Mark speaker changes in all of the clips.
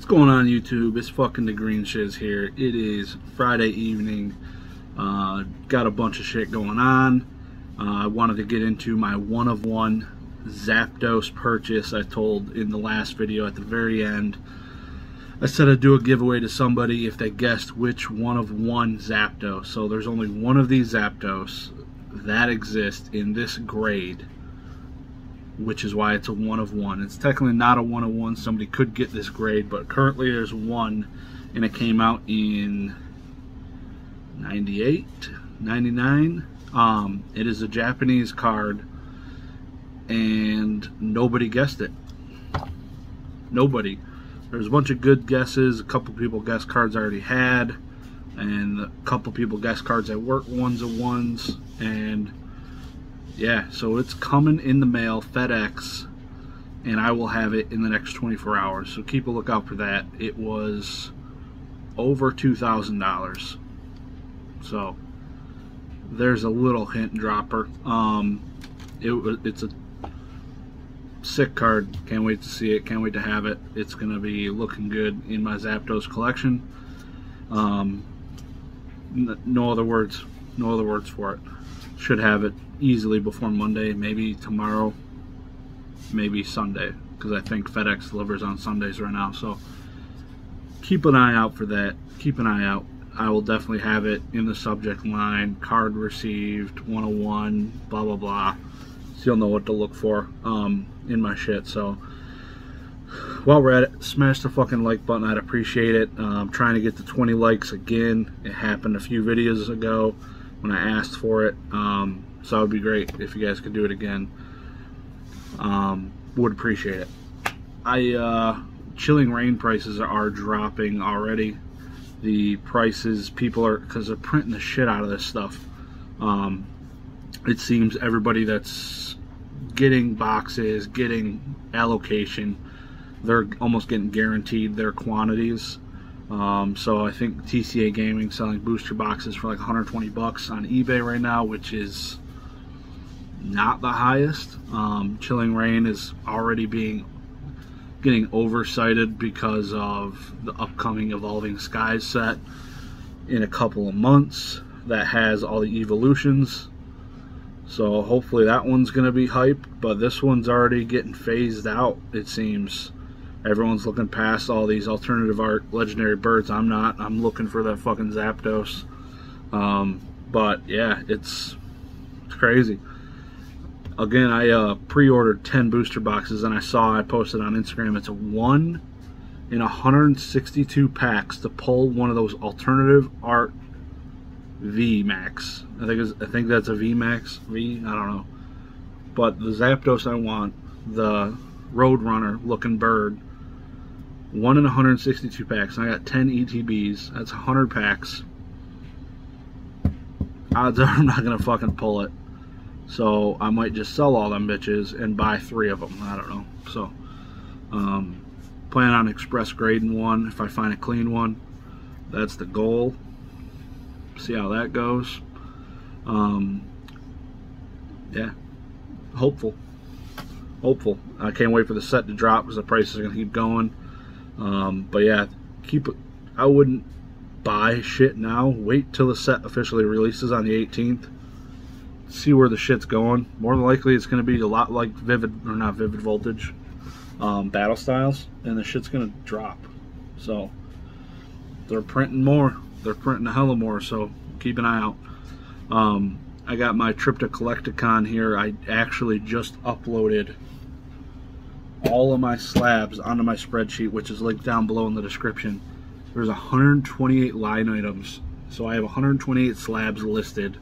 Speaker 1: What's going on, YouTube? It's fucking the Green Shiz here. It is Friday evening. Got a bunch of shit going on. I wanted to get into my one-of-one Zapdos purchase. I told in the last video at the very end. I said I'd do a giveaway to somebody if they guessed which one-of-one Zapdos. So there's only one of these Zapdos that exists in this grade, which is why it's a one-of-one. It's technically not a one-of-one. Somebody could get this grade, but currently there's one, and it came out in 98, 99. It is a Japanese card, and nobody guessed it. Nobody. There's a bunch of good guesses. A couple people guessed cards I already had, and a couple people guessed cards that weren't ones-of-ones, and yeah, so it's coming in the mail, FedEx, and I will have it in the next 24 hours. So keep a lookout for that. It was over $2,000. So there's a little hint dropper. It's a sick card. Can't wait to see it. Can't wait to have it. It's gonna be looking good in my Zapdos collection. No other words. No other words for it. Should have it easily before Monday, maybe tomorrow, maybe Sunday, because I think FedEx delivers on Sundays right now. So keep an eye out for that. Keep an eye out. I will definitely have it in the subject line, card received, 101, blah blah blah, so you'll know what to look for in my shit. So while we're at it, smash the fucking like button. I'd appreciate it. I'm trying to get to 20 likes again. It happened a few videos ago when I asked for it, so it would be great if you guys could do it again. Would appreciate it. Chilling Reign prices are dropping already. The prices, people are, because they're printing the shit out of this stuff. It seems everybody that's getting boxes, getting allocation, they're almost getting guaranteed their quantities. So I think TCA Gaming selling booster boxes for like 120 bucks on eBay right now, which is not the highest. Chilling Reign is already getting oversighted because of the upcoming Evolving Skies set in a couple of months that has all the evolutions. So hopefully that one's gonna be hype, but this one's already getting phased out, it seems. Everyone's looking past all these alternative art legendary birds. I'm not. I'm looking for that fucking Zapdos. But yeah, it's crazy. Again, I pre-ordered 10 booster boxes, and I posted on Instagram, it's a 1 in 162 packs to pull one of those alternative art VMAX. I think that's a VMAX. I don't know. But the Zapdos I want, the Roadrunner looking bird, 1 in 162 packs. And I got 10 ETBs. That's 100 packs. Odds are I'm not gonna fucking pull it. So I might just sell all them bitches and buy 3 of them. I don't know. So plan on express grading one if I find a clean one. That's the goal. See how that goes. Yeah, hopeful. I can't wait for the set to drop because the prices are gonna keep going. But yeah, I wouldn't buy shit now. Wait till the set officially releases on the 18th. See where the shit's going. More than likely it's gonna be a lot like not Vivid Voltage, Battle Styles, and the shit's gonna drop. So they're printing more. They're printing a hell of more, so keep an eye out. I got my trip to Collecticon here. I actually just uploaded all of my slabs onto my spreadsheet, which is linked down below in the description. There's 128 line items, so I have 128 slabs listed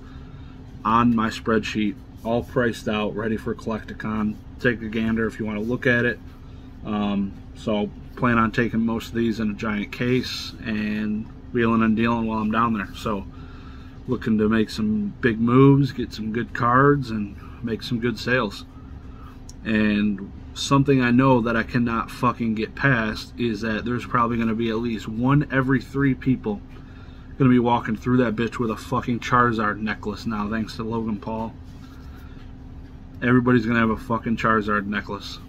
Speaker 1: on my spreadsheet, all priced out, ready for Collecticon. Take a gander if you want to look at it. So plan on taking most of these in a giant case and wheeling and dealing while I'm down there. So looking to make some big moves, get some good cards, and make some good sales. And something I know that I cannot fucking get past is that there's probably going to be at least 1 every 3 people going to be walking through that bitch with a fucking Charizard necklace now, thanks to Logan Paul. Everybody's going to have a fucking Charizard necklace.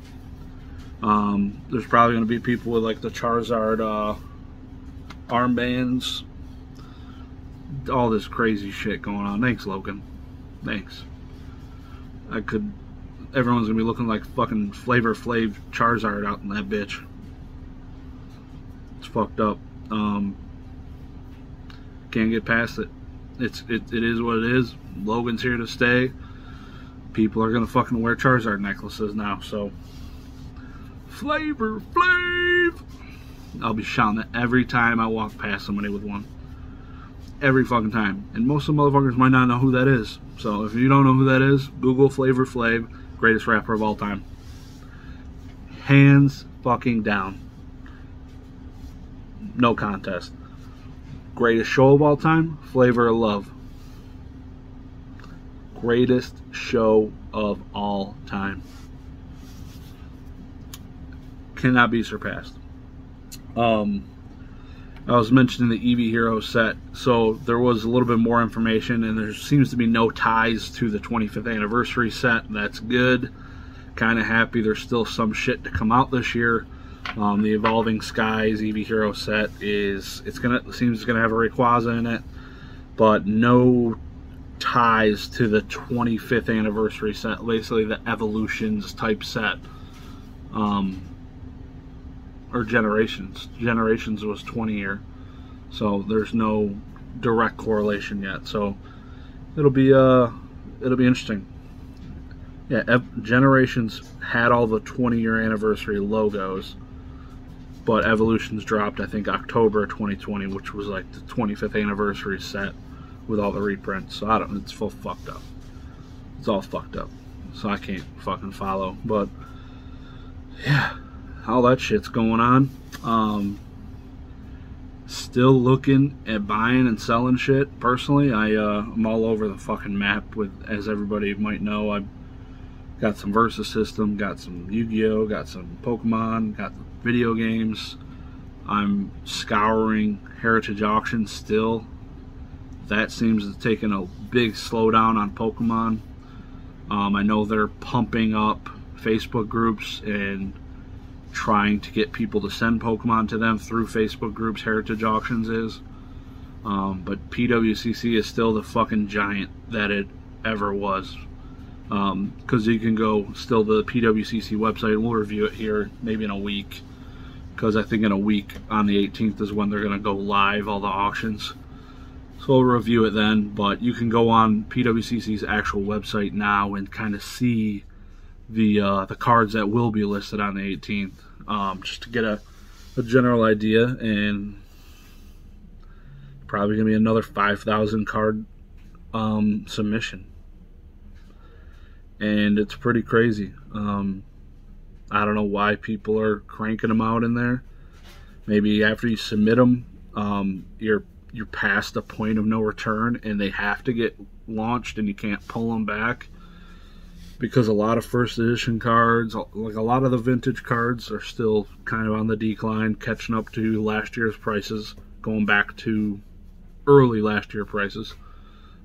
Speaker 1: There's probably going to be people with like the Charizard armbands, all this crazy shit going on. Thanks, Logan. Thanks. Everyone's gonna be looking like fucking Flavor Flav Charizard out in that bitch. It's fucked up. Can't get past it. It is what it is. Logan's here to stay. People are gonna fucking wear Charizard necklaces now, so Flavor Flav. I'll be shouting that every time I walk past somebody with one. Every fucking time. And most of the motherfuckers might not know who that is. So if you don't know who that is, Google Flavor Flav, greatest rapper of all time. Hands fucking down. No contest. Greatest show of all time, Flavor of Love. Greatest show of all time. Cannot be surpassed. I was mentioning the Eevee Hero set, so there was a little bit more information, and there seems to be no ties to the 25th anniversary set. That's good. Kind of happy there's still some shit to come out this year. The Evolving Skies Eevee Hero set seems it's gonna have a Rayquaza in it, but no ties to the 25th anniversary set. Basically, the Evolutions type set. Or Generations. Generations was 20 year, so there's no direct correlation yet. So it'll be interesting. Yeah, Generations had all the 20-year anniversary logos, but Evolutions dropped, I think, October 2020, which was like the 25th anniversary set with all the reprints. So it's full fucked up. It's all fucked up. So I can't fucking follow, but yeah. All that shit's going on. Still looking at buying and selling shit. Personally, I'm all over the fucking map. As everybody might know, I've got some Versus System, got some Yu-Gi-Oh, got some Pokemon, got video games. I'm scouring Heritage Auctions still. That seems to have taken a big slowdown on Pokemon. I know they're pumping up Facebook groups and trying to get people to send Pokemon to them through Facebook groups. Heritage Auctions is, but PWCC is still the fucking giant that it ever was, because you can go still to the PWCC website, and we'll review it here maybe in a week, because I think in a week on the 18th is when they're going to go live, all the auctions, so we'll review it then. But you can go on PWCC's actual website now and kind of see the cards that will be listed on the 18th, just to get a general idea. And probably gonna be another 5,000 card submission, and it's pretty crazy. I don't know why people are cranking them out in there. Maybe after you submit them, you're past the point of no return, and they have to get launched, and you can't pull them back. Because a lot of first edition cards, like a lot of the vintage cards, are still kind of on the decline, catching up to last year's prices, going back to early last year prices,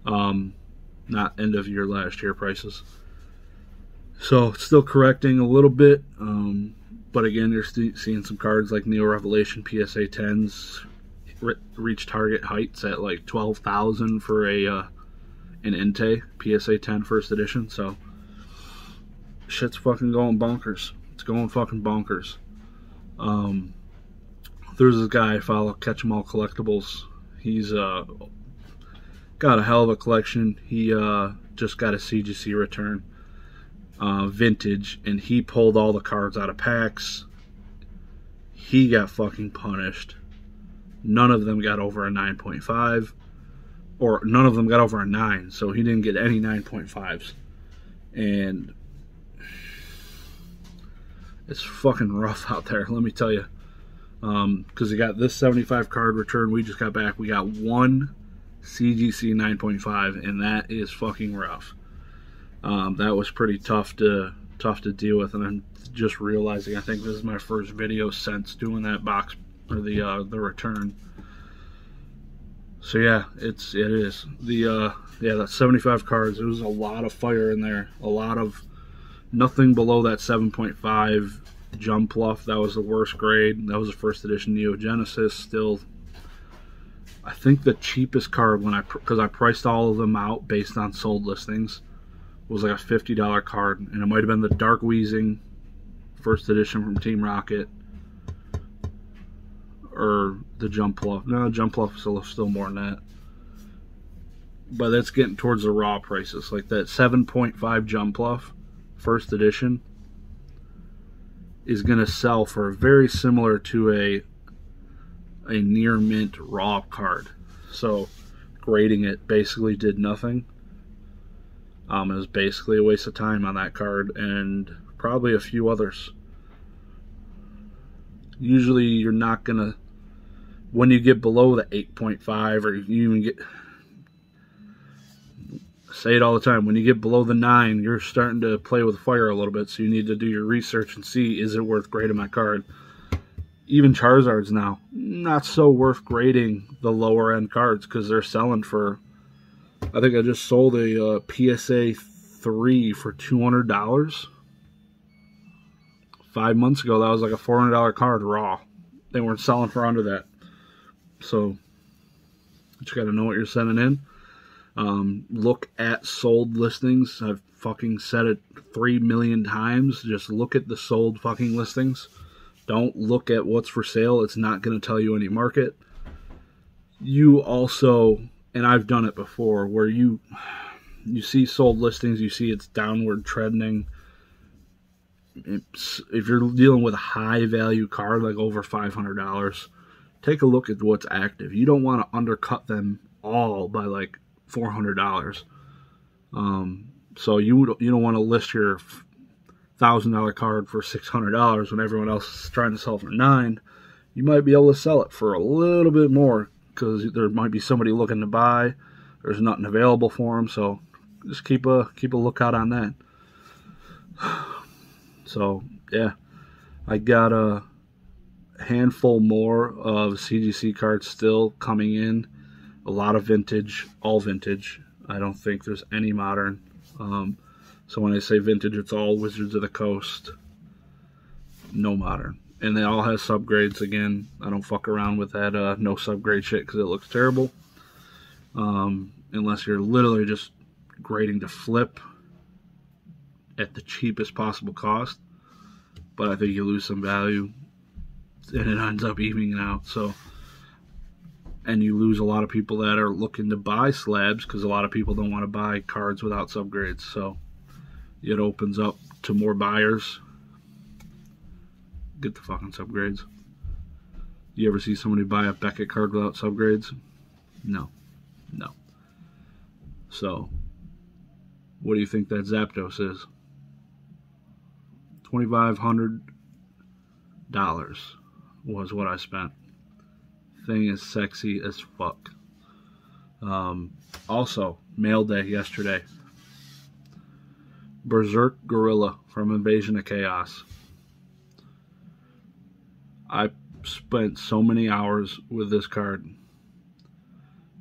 Speaker 1: not end of year last year prices. So it's still correcting a little bit, but again, you're seeing some cards like Neo Revelation PSA 10s reach target heights at like 12,000 for an Entei PSA 10 first edition. So shit's fucking going bonkers. It's going fucking bonkers. There's this guy I follow, Catch 'em All Collectibles. He's got a hell of a collection. He just got a CGC return, vintage, and he pulled all the cards out of packs. He got fucking punished. None of them got over a 9.5, or none of them got over a 9, so he didn't get any 9.5s. And it's fucking rough out there, let me tell you. Because he got this 75 card return we just got back. We got one CGC 9.5, and that is fucking rough. That was pretty tough to deal with, and I'm just realizing I think this is my first video since doing that box, or the return. So yeah, it is that 75 cards. There was a lot of fire in there. A lot of nothing below that 7.5 Jumpluff, that was the worst grade. That was a first edition Neo Genesis. Still, I think the cheapest card because I priced all of them out based on sold listings, was like a $50 card, and it might have been the Dark Weezing first edition from Team Rocket, or the Jumpluff. No, Jumpluff is still more than that. But that's getting towards the raw prices. Like that 7.5 Jumpluff first edition is going to sell for very similar to a near mint raw card. So grading it basically did nothing. It was basically a waste of time on that card and probably a few others. Usually you're not going to, when you get below the 8.5, or you even get, say it all the time, when you get below the 9, you're starting to play with fire a little bit, so you need to do your research and see, is it worth grading my card? Even Charizards now, not so worth grading the lower end cards, because they're selling for, I think I just sold a PSA 3 for $200. 5 months ago, that was like a $400 card raw. They weren't selling for under that. So, you got to know what you're sending in. Look at sold listings. I've fucking said it 3 million times. Just look at the sold fucking listings. Don't look at what's for sale. It's not going to tell you any market. You also, and I've done it before, where you see sold listings, you see it's downward trending. If you're dealing with a high value card, like over $500, take a look at what's active. You don't want to undercut them all by like $400. So you don't want to list your $1,000 card for $600 when everyone else is trying to sell for $9. You might be able to sell it for a little bit more because there might be somebody looking to buy. There's nothing available for them, so just keep a lookout on that. So yeah, I got a handful more of CGC cards still coming in. A lot of vintage, all vintage. I don't think there's any modern. So when I say vintage, it's all Wizards of the Coast. No modern. And they all have subgrades again. I don't fuck around with that no subgrade shit because it looks terrible. Unless you're literally just grading to flip at the cheapest possible cost. But I think you lose some value and it ends up evening out. So, and you lose a lot of people that are looking to buy slabs because a lot of people don't want to buy cards without subgrades. So it opens up to more buyers. Get the fucking subgrades. You ever see somebody buy a Beckett card without subgrades? No. No. So, what do you think that Zapdos is? $2,500 was what I spent. Thing is sexy as fuck. Also, mail day yesterday. Berserk Gorilla from Invasion of Chaos. I spent so many hours with this card.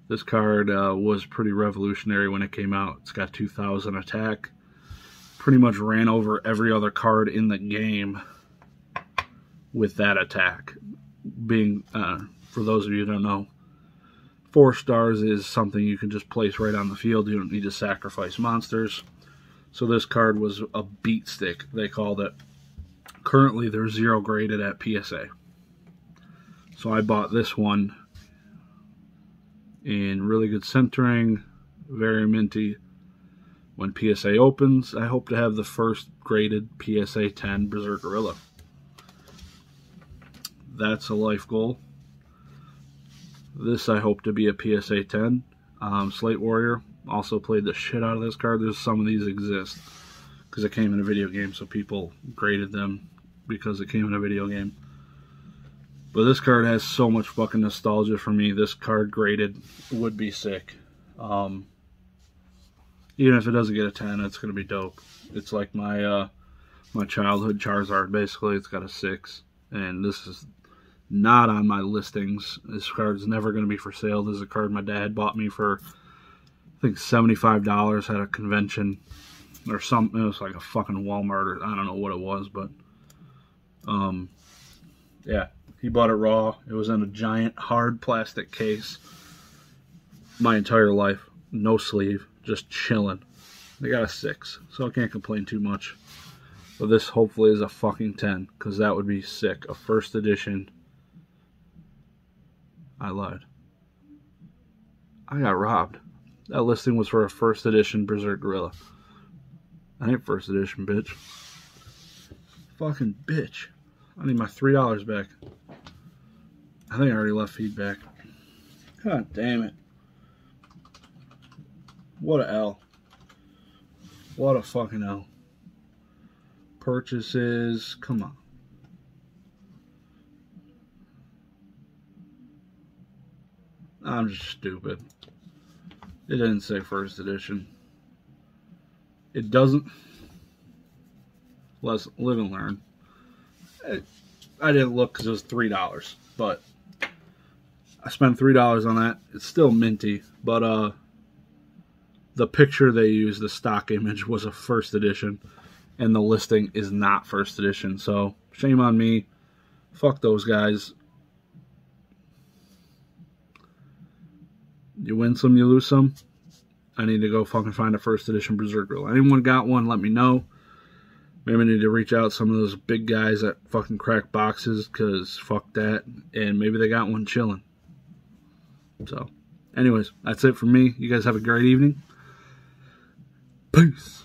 Speaker 1: This card was pretty revolutionary when it came out. It's got 2,000 attack. Pretty much ran over every other card in the game with that attack. Being, for those of you who don't know, 4 stars is something you can just place right on the field. You don't need to sacrifice monsters. So this card was a beat stick, they called it. Currently, they're 0 graded at PSA. So I bought this one in really good centering, very minty. When PSA opens, I hope to have the first graded PSA 10 Berserk Gorilla. That's a life goal. This I hope to be a PSA 10. Slate Warrior also played the shit out of this card. There's some of these exist because it came in a video game, so people graded them because it came in a video game. But this card has so much fucking nostalgia for me. This card graded would be sick. Even if it doesn't get a 10, it's going to be dope. It's like my my childhood Charizard, basically. It's got a 6. And this is not on my listings. This card's never going to be for sale. This is a card my dad bought me for, I think, $75 at a convention. Or something. It was like a fucking Walmart, or I don't know what it was, but Yeah, he bought it raw. It was in a giant hard plastic case. My entire life, no sleeve, just chilling. They got a 6, so I can't complain too much. But this hopefully is a fucking 10, because that would be sick. A first edition. I lied. I got robbed. That listing was for a first edition Berserk Gorilla. I ain't first edition, bitch. Fucking bitch. I need my $3 back. I think I already left feedback. God damn it. What a L. What a fucking L. Purchases. Come on. I'm just stupid. It didn't say first edition. It doesn't. Let's live and learn. I didn't look because it was $3, but I spent $3 on that. It's still minty, but the picture they used, the stock image, was a first edition, and the listing is not first edition. So shame on me. Fuck those guys. You win some, you lose some. I need to go fucking find a first edition Berserk Gorilla. Anyone got one, let me know. Maybe I need to reach out to some of those big guys that fucking crack boxes, because fuck that. And maybe they got one chilling. So, anyways, that's it for me. You guys have a great evening. Peace.